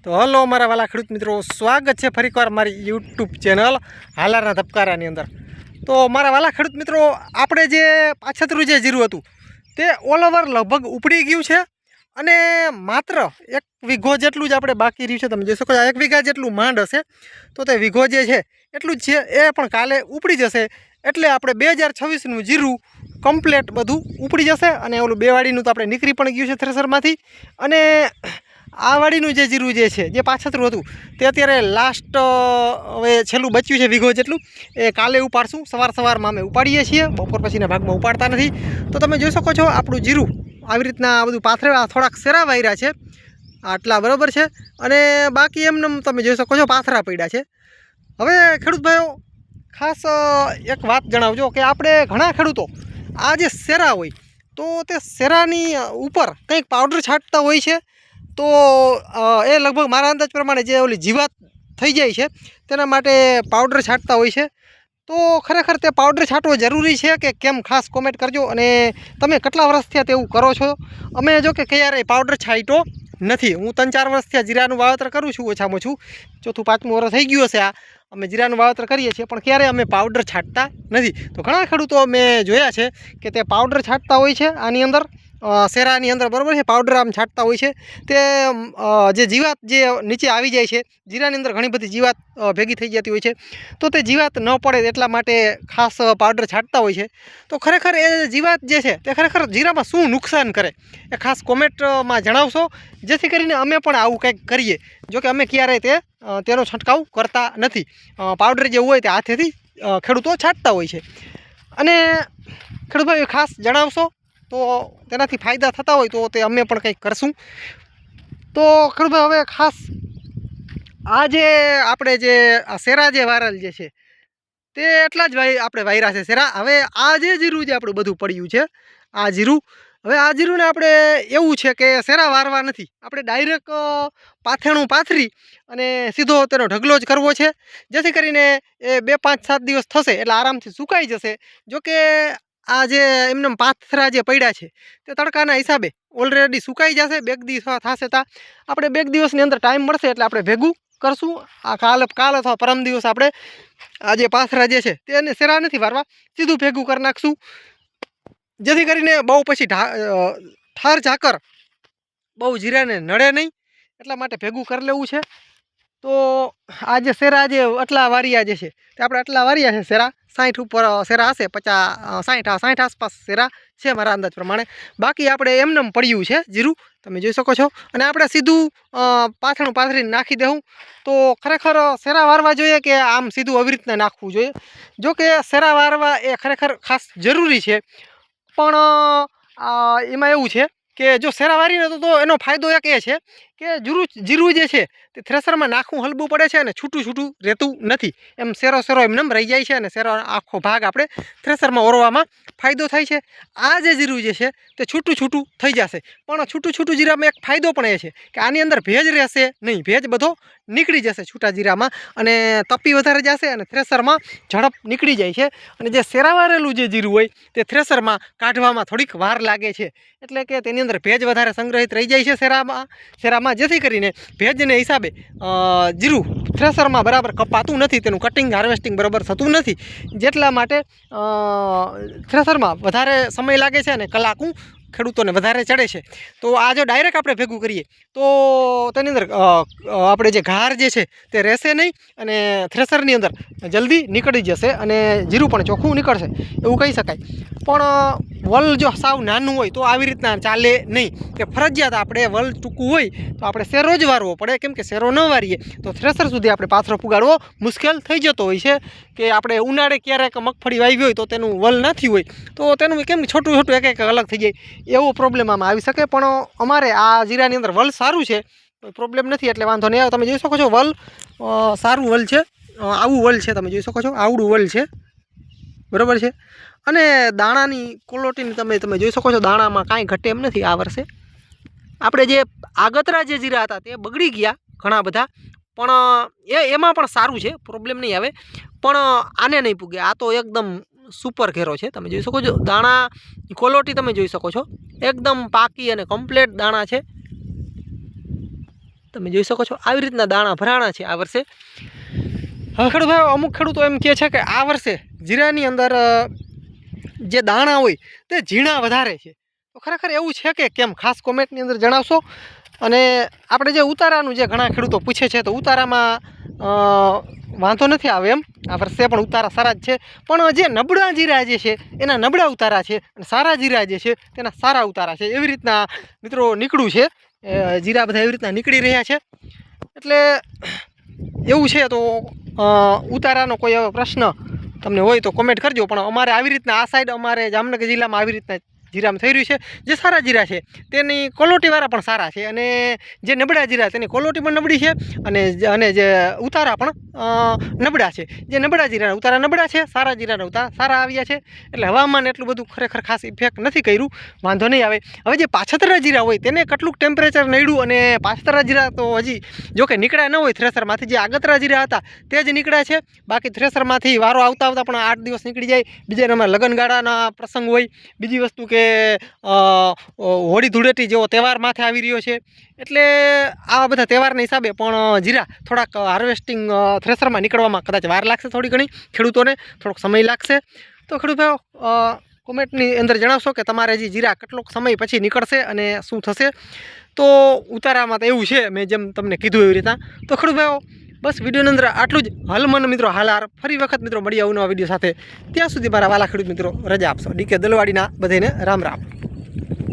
તો હલો મારા વાલા ખેડૂત મિત્રો, સ્વાગત છે ફરીકવાર મારી યુટ્યુબ ચેનલ હાલારના ધબકારાની અંદર। તો મારા વાલા ખેડૂત મિત્રો, આપણે જે પાછતરું જે જીરું હતું તે ઓલ ઓવર લગભગ ઉપડી ગયું છે અને માત્ર 1 વીઘો જેટલું જ આપણે બાકી રહ્યું છે। તમે જોઈ શકો છો 1 વીઘા જેટલું માંડ હશે, તો તે વીઘો જે છે એટલું જ છે, એ પણ કાલે ઉપડી જશે। એટલે આપણે 2026નું જીરું કમ્પ્લીટ બધું ઉપડી જશે અને ઓલું 2 વાડીનું તો આપણે નીકળી પણ ગયું છે થ્રેસરમાંથી। અને આ વાડીનું જે જીરું જે છે, જે પાછતરું હતું તે અત્યારે લાસ્ટ હવે છેલ્લું બચ્યું છે વીઘો જેટલું, એ કાલે ઉપાડશું। સવારમાં અમે ઉપાડીએ છીએ, બપોર પછીના ભાગમાં ઉપાડતા નથી। તો તમે જોઈ શકો છો આપણું જીરું આવી રીતના બધું પાથરે, થોડાક સેરા વાયરા છે આટલા, બરાબર છે, અને બાકી એમને તમે જોઈ શકો છો પાથરા પડ્યા છે। હવે ખેડૂત ભાઈઓ ખાસ એક વાત જણાવજો કે આપણે ઘણા ખેડૂતો આ જે સેરા હોય તો તે સેરાની ઉપર કંઈક પાવડર છાંટતા હોય છે, તો એ લગભગ મારા અંદાજ પ્રમાણે જે ઓલી જીવાત થઈ જાય છે તેના માટે પાવડર છાંટતા હોય છે। તો ખરેખર તે પાવડર છાંટવો જરૂરી છે કે કેમ, ખાસ કોમેન્ટ કરજો। અને તમે કેટલા વર્ષથી તેવું કરો છો? અમે જો કે ક્યારેય પાવડર છાંટ્યો નથી। હું 3-4 વર્ષથી જીરાનું વાવેતર કરું છું, ઓછામાં ઓછું 4-5મું વર્ષ થઈ ગયું હશે આ અમે જીરાનું વાવેતર કરીએ છીએ, પણ ક્યારેય અમે પાવડર છાંટતા નથી। તો ઘણા ખેડૂતો મેં જોયા છે કે તે પાવડર છાંટતા હોય છે આની અંદર, સેરાની અંદર, બરાબર છે, પાવડર આમ છાંટતા હોય છે। તે જે જીવાત જે નીચે આવી જાય છે, જીરાની અંદર ઘણી બધી જીવાત ભેગી થઈ જતી હોય છે, તો તે જીવાત ન પડે એટલા માટે ખાસ પાવડર છાંટતા હોય છે। તો ખરેખર એ જીવાત જે છે તે ખરેખર જીરામાં શું નુકસાન કરે એ ખાસ કોમેન્ટમાં જણાવશો, જેથી કરીને અમે પણ આવું કંઈક કરીએ। જો કે અમે ક્યારેય તેનો છંટકાવ કરતા નથી, પાવડર જે હોય તે હાથેથી ખેડૂતો છાંટતા હોય છે। અને ખેડૂત ભાઈ ખાસ જણાવશો તો તેનાથી ફાયદા થતા હોય તો તે અમે પણ કંઈક કરશું। તો ખેડૂત ભાઈ હવે ખાસ આ જે આપણે જે આ સેરા જે વાયરલ જે છે તે એટલા જ આપણે વાયરા છે સેરા। હવે આ જે જીરું જે આપણું બધું પડ્યું છે આ જીરું, હવે આ જીરુંને આપણે એવું છે કે સેરા વારવા નથી, આપણે ડાયરેક્ટ પાથેણું પાથરી અને સીધો તેનો ઢગલો જ કરવો છે, જેથી કરીને એ 2-5-7 દિવસ થશે એટલે આરામથી સુકાઈ જશે। જોકે આ જે એમને પાથરા જે પડ્યા છે તે તડકાના હિસાબે ઓલરેડી સુકાઈ જશે। 2 દિવસ થશે તા આપણે 2 દિવસની અંદર ટાઈમ મળશે એટલે આપણે ભેગું કરશું। આ કાલ અથવા પરમ દિવસ આપણે આ જે પાથરા જે છે તેને સેરા નથી વારવા, સીધું ભેગું કરી નાખશું, જેથી કરીને બહુ પછી ઠાર ઝાકર બહુ જીરાને નડે નહીં, એટલા માટે ભેગું કરી લેવું છે। તો આ જે સેરા જે આટલા વારિયા જે છે તે આપણે આટલા વારિયા છે સેરા, 60 ઉપર સેરા હશે, 50-60 આસપાસ સેરા છે મારા અંદાજ પ્રમાણે। બાકી આપણે એમનેમ પડ્યું છે જીરું, તમે જોઈ શકો છો। અને આપણે સીધું પાથણું પાથરીને નાખી દેવું। તો ખરેખર સેરા વારવા જોઈએ કે આમ સીધું આવી રીતના નાખવું જોઈએ? જો કે સેરા વારવા એ ખરેખર ખાસ જરૂરી છે, પણ એમાં એવું છે કે જો સેરા વારીને તો એનો ફાયદો એક એ છે કે જીરું જે છે તે થ્રેસરમાં નાખવું હલવું પડે છે અને છૂટું રહેતું નથી, એમ સેરો એમને રહી જાય છે અને સેરો આખો ભાગ આપણે થ્રેસરમાં ઓરવામાં ફાયદો થાય છે। આ જે જીરું જે છે તે છૂટું થઈ જશે, પણ છૂટું જીરામાં એક ફાયદો પણ એ છે કે આની અંદર ભેજ રહેશે નહીં, ભેજ બધો નીકળી જશે છૂટા જીરામાં, અને તપી વધારે જશે અને થ્રેસરમાં ઝડપ નીકળી જાય છે। અને જે સેરા વારેલું જે જીરું હોય તે થ્રેસરમાં કાઢવામાં થોડીક વાર લાગે છે, એટલે કે તેની અંદર ભેજ વધારે સંગ્રહિત રહી જાય છે સેરામાં, જેથી કરીને ભેજને હિસાબે જીરું થ્રેસરમાં બરાબર કપાતું નથી, તેનું કટિંગ હાર્વેસ્ટિંગ બરાબર થતું નથી, જેટલા માટે થ્રેસરમાં વધારે સમય લાગે છે અને કલાકું ખેડૂતોને વધારે ચડે છે। તો આ જો ડાયરેક્ટ આપણે ભેગું કરીએ તો તેની અંદર આપણે જે ઘાર જે છે તે રહેશે નહીં અને થ્રેસરની અંદર જલ્દી નીકળી જશે અને જીરું પણ ચોખ્ખું નીકળશે એવું કહી શકાય। પણ વલ જો સાવ નાનું હોય તો આવી રીતના ચાલે નહીં, કે ફરજિયાત આપણે વલ ટૂંકું હોય તો આપણે સેરો જ વારવો પડે, કેમ કે સેરો ન વારીએ તો થ્રેસર સુધી આપણે પાથરો પુગાડવો મુશ્કેલ થઈ જતો હોય છે। કે આપણે ઉનાળે ક્યારેક મગફળી વાવી હોય તો તેનું વલ નથી હોય તો તેનું કેમ છોટું એક અલગ થઈ જાય, એવો પ્રોબ્લેમ આમાં આવી શકે। પણ અમારે આ જીરાની અંદર વલ સારું છે, કોઈ પ્રોબ્લેમ નથી, એટલે વાંધો નહીં આવે। તમે જોઈ શકો છો વલ સારું વલ છે, આવું વલ છે, તમે જોઈ શકો છો આવડું વલ છે, બરાબર છે। અને દાણાની ક્વોલિટીની તમે જોઈ શકો છો, દાણામાં કાંઈ ઘટે એમ નથી આ વર્ષે। આપણે જે આગતરા જે જીરા હતા તે બગડી ગયા ઘણા બધા, પણ એમાં પણ સારું છે, પ્રોબ્લેમ નહીં આવે, પણ આને નહીં પૂગે। આ તો એકદમ સુપર ઘેરો છે, તમે જોઈ શકો છો, દાણા ક્વોલિટી તમે જોઈ શકો છો, એકદમ પાકી અને કમ્પ્લેટ દાણા છે। તમે જોઈ શકો છો આવી રીતના દાણા ભરાણા છે આ વર્ષે. હવે ખેડૂત ભાઈઓ અમુક ખેડૂતો એમ કહે છે કે આ વર્ષે જીરાની અંદર જે દાણા હોય તે ઝીણા વધારે છે. તો ખરેખર એવું છે કે કેમ, ખાસ કોમેન્ટની અંદર જણાવશો. અને આપણે જે ઉતારાનું જે ઘણા ખેડૂતો પૂછે છે તો ઉતારામાં વાંધો નથી આવે એમ, આ વર્ષે પણ ઉતારા સારા જ છે. પણ જે નબળા જીરા જે છે એના નબળા ઉતારા છે અને સારા જીરા જે છે તેના સારા ઉતારા છે. એવી રીતના મિત્રો નીકળ્યું છે, જીરા બધા એવી રીતના નીકળી રહ્યા છે. એટલે એવું છે. તો ઉતારાનો કોઈ એવો પ્રશ્ન તમને હોય તો કોમેન્ટ કરજો. પણ અમારે આવી રીતના આ સાઈડ અમારે જામનગર જિલ્લામાં આવી રીતના જીરામાં થઈ રહ્યું છે. જે સારા જીરા છે તેની ક્વોલિટીવાળા પણ સારા છે, અને જે નબળા જીરા તેની ક્વોલિટી પણ નબળી છે, અને જે ઉતારા પણ નબળા છે. જે નબળા જીરાના ઉતારા નબળા છે, સારા જીરાના ઉતારા સારા આવ્યા છે. એટલે હવામાન એટલું બધું ખરેખર ખાસ ઇફેક્ટ નથી કર્યું, વાંધો નહીં આવે. હવે જે પાછતરા જીરા હોય તેને કેટલુંક ટેમ્પરેચર નડ્યું, અને પાછતરા જીરા તો હજી જો કે નીકળ્યા ન હોય થ્રેસરમાંથી, જે આગતરા જીરા હતા તે જ નીકળ્યા છે. બાકી થ્રેસરમાંથી વારો આવતા આવતા પણ 8 દિવસ નીકળી જાય. બીજા નંબર લગ્નગાળાના પ્રસંગ હોય. બીજી વસ્તુ કે હોળી ધૂળેટી જેવો તહેવાર માથે આવી રહ્યો છે. એટલે આવા બધા તહેવારના હિસાબે પણ જીરા થોડાક હાર્વેસ્ટિંગ થ્રેસરમાં નીકળવામાં કદાચ વાર લાગશે, થોડી ઘણી ખેડૂતોને થોડોક સમય લાગશે. તો ખેડૂત ભાઈઓ કોમેન્ટની અંદર જણાવશો કે તમારે હજી જીરા કેટલોક સમય પછી નીકળશે અને શું થશે. તો ઉતારામાં તો એવું છે મેં જેમ તમને કીધું એવી રીતના. તો ખેડૂત ભાઈઓ બસ વિડીયોની અંદર આટલું જ. હલમન મિત્રો હાલાર ફરી વખત મિત્રો મળી આવું નવા વિડીયો સાથે. ત્યાં સુધી મારા વાલા ખેડૂત મિત્રો રજા આપશો. ડીકે દલવાડીના બધાને રામ રામ.